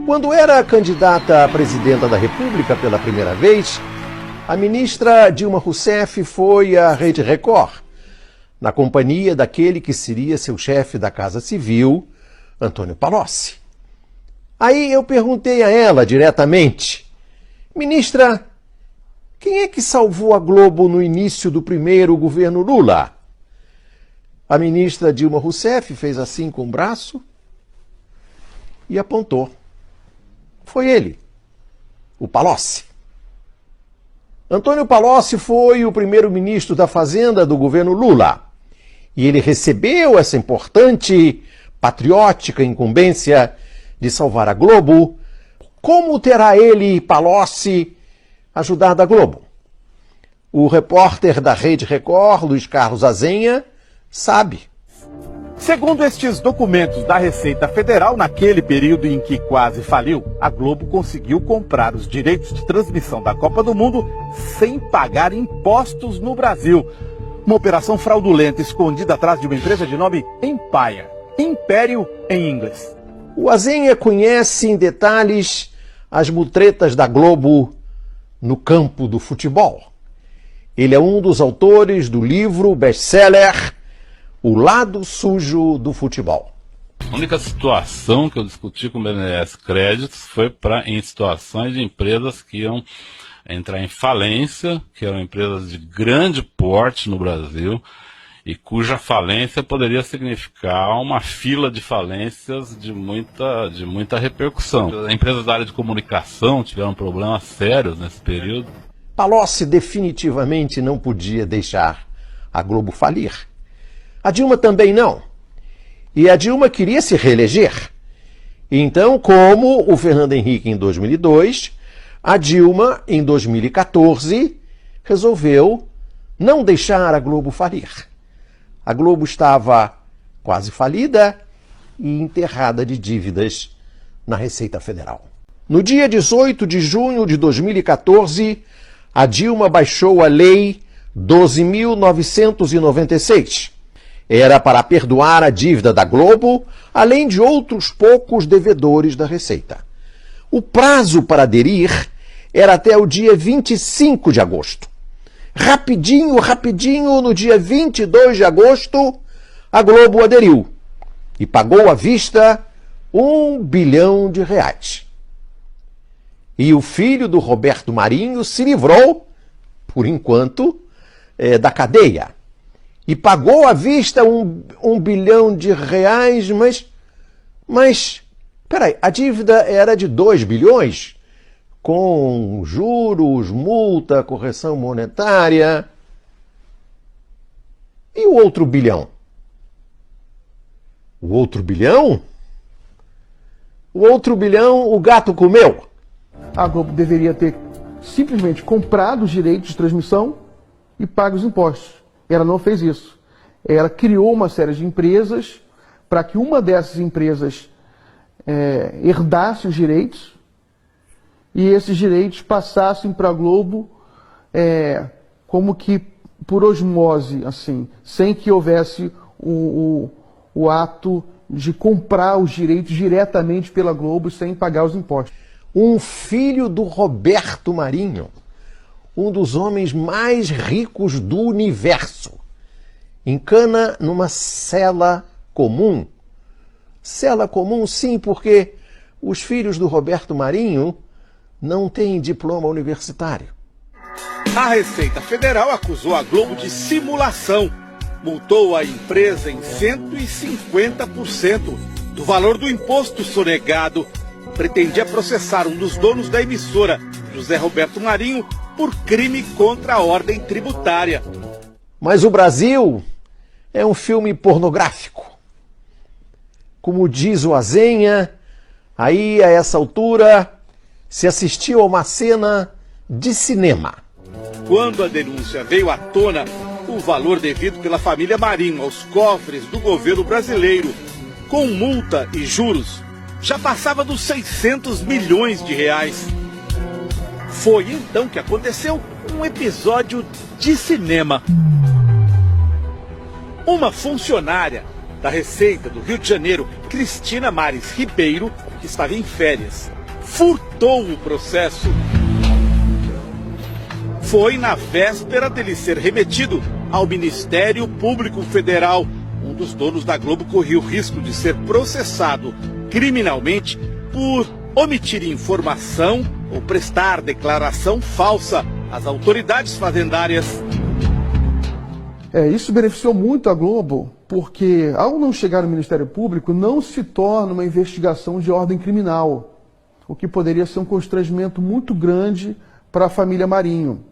Quando era candidata à presidenta da República pela primeira vez, a ministra Dilma Rousseff foi à Rede Record, na companhia daquele que seria seu chefe da Casa Civil, Antônio Palocci. Aí eu perguntei a ela diretamente: ministra, quem é que salvou a Globo no início do primeiro governo Lula? A ministra Dilma Rousseff fez assim com o braço e apontou. Foi ele, o Palocci. Antônio Palocci foi o primeiro-ministro da Fazenda do governo Lula. E ele recebeu essa importante, patriótica incumbência de salvar a Globo. Como terá ele, Palocci, ajudado a Globo? O repórter da Rede Record, Luiz Carlos Azenha, sabe. Segundo estes documentos da Receita Federal, naquele período em que quase faliu, a Globo conseguiu comprar os direitos de transmissão da Copa do Mundo sem pagar impostos no Brasil. Uma operação fraudulenta escondida atrás de uma empresa de nome Empire, Império em inglês. O Azenha conhece em detalhes as mutretas da Globo no campo do futebol. Ele é um dos autores do livro best-seller O Lado Sujo do Futebol. A única situação que eu discuti com o BNDES Créditos foi em situações de empresas que iam entrar em falência, que eram empresas de grande porte no Brasil, e cuja falência poderia significar uma fila de falências de muita repercussão. Empresas da área de comunicação tiveram problemas sérios nesse período. Palocci definitivamente não podia deixar a Globo falir. A Dilma também não. E a Dilma queria se reeleger. Então, como o Fernando Henrique em 2002, a Dilma, em 2014, resolveu não deixar a Globo falir. A Globo estava quase falida e enterrada de dívidas na Receita Federal. No dia 18 de junho de 2014, a Dilma baixou a Lei 12.996. Era para perdoar a dívida da Globo, além de outros poucos devedores da Receita. O prazo para aderir era até o dia 25 de agosto. Rapidinho, no dia 22 de agosto, a Globo aderiu e pagou à vista R$1 bilhão. E o filho do Roberto Marinho se livrou, por enquanto, da cadeia. E pagou à vista um bilhão, mas peraí, a dívida era de 2 bilhões, com juros, multa, correção monetária. E o outro bilhão? O outro bilhão? O outro bilhão o gato comeu. A Globo deveria ter simplesmente comprado os direitos de transmissão e pago os impostos. Ela não fez isso. Ela criou uma série de empresas para que uma dessas empresas herdasse os direitos e esses direitos passassem para a Globo como que por osmose, assim, sem que houvesse o ato de comprar os direitos diretamente pela Globo sem pagar os impostos. Um filho do Roberto Marinho, um dos homens mais ricos do universo, encana numa cela comum. Cela comum, sim, porque os filhos do Roberto Marinho não têm diploma universitário. A Receita Federal acusou a Globo de simulação. Multou a empresa em 150% do valor do imposto sonegado. Pretendia processar um dos donos da emissora, José Roberto Marinho, por crime contra a ordem tributária. Mas o Brasil é um filme pornográfico. Como diz o Azenha, aí a essa altura se assistiu a uma cena de cinema. Quando a denúncia veio à tona, o valor devido pela família Marinho aos cofres do governo brasileiro, com multa e juros, já passava dos 600 milhões de reais. Foi então que aconteceu um episódio de cinema. Uma funcionária da Receita do Rio de Janeiro, Cristina Mares Ribeiro, que estava em férias, furtou o processo. Foi na véspera dele ser remetido ao Ministério Público Federal. Um dos donos da Globo corria o risco de ser processado criminalmente por omitir informação ou prestar declaração falsa às autoridades fazendárias. Isso beneficiou muito a Globo, porque ao não chegar no Ministério Público, não se torna uma investigação de ordem criminal, o que poderia ser um constrangimento muito grande para a família Marinho.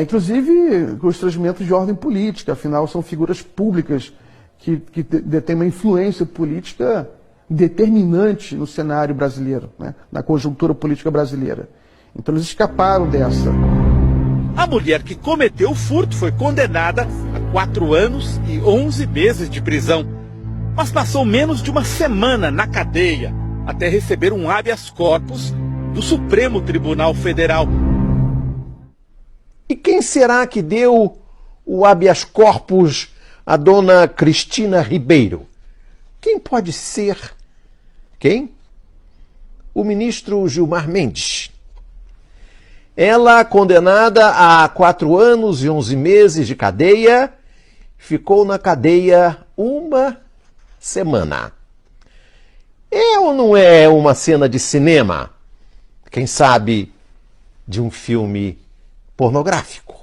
Inclusive, constrangimento de ordem política, afinal são figuras públicas que detêm uma influência política determinante no cenário brasileiro, né, na conjuntura política brasileira. Então eles escaparam dessa. A mulher que cometeu o furto foi condenada a 4 anos e 11 meses de prisão, mas passou menos de uma semana na cadeia até receber um habeas corpus do Supremo Tribunal Federal. E quem será que deu o habeas corpus à dona Cristina Ribeiro? Quem pode ser? Quem? O ministro Gilmar Mendes. Ela, condenada a 4 anos e 11 meses de cadeia, ficou na cadeia uma semana. É ou não é uma cena de cinema? Quem sabe de um filme pornográfico?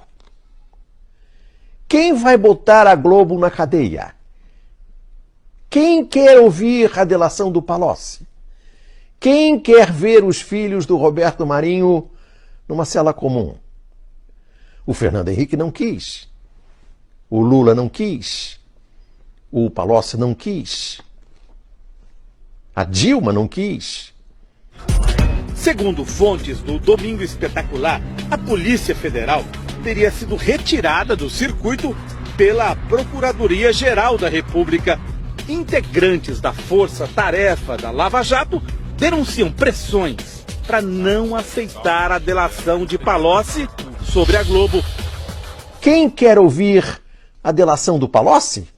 Quem vai botar a Globo na cadeia? Quem quer ouvir a delação do Palocci? Quem quer ver os filhos do Roberto Marinho numa cela comum? O Fernando Henrique não quis. O Lula não quis. O Palocci não quis. A Dilma não quis. Segundo fontes do Domingo Espetacular, a Polícia Federal teria sido retirada do circuito pela Procuradoria-Geral da República. Integrantes da Força-Tarefa da Lava Jato denunciam pressões para não aceitar a delação de Palocci sobre a Globo. Quem quer ouvir a delação do Palocci?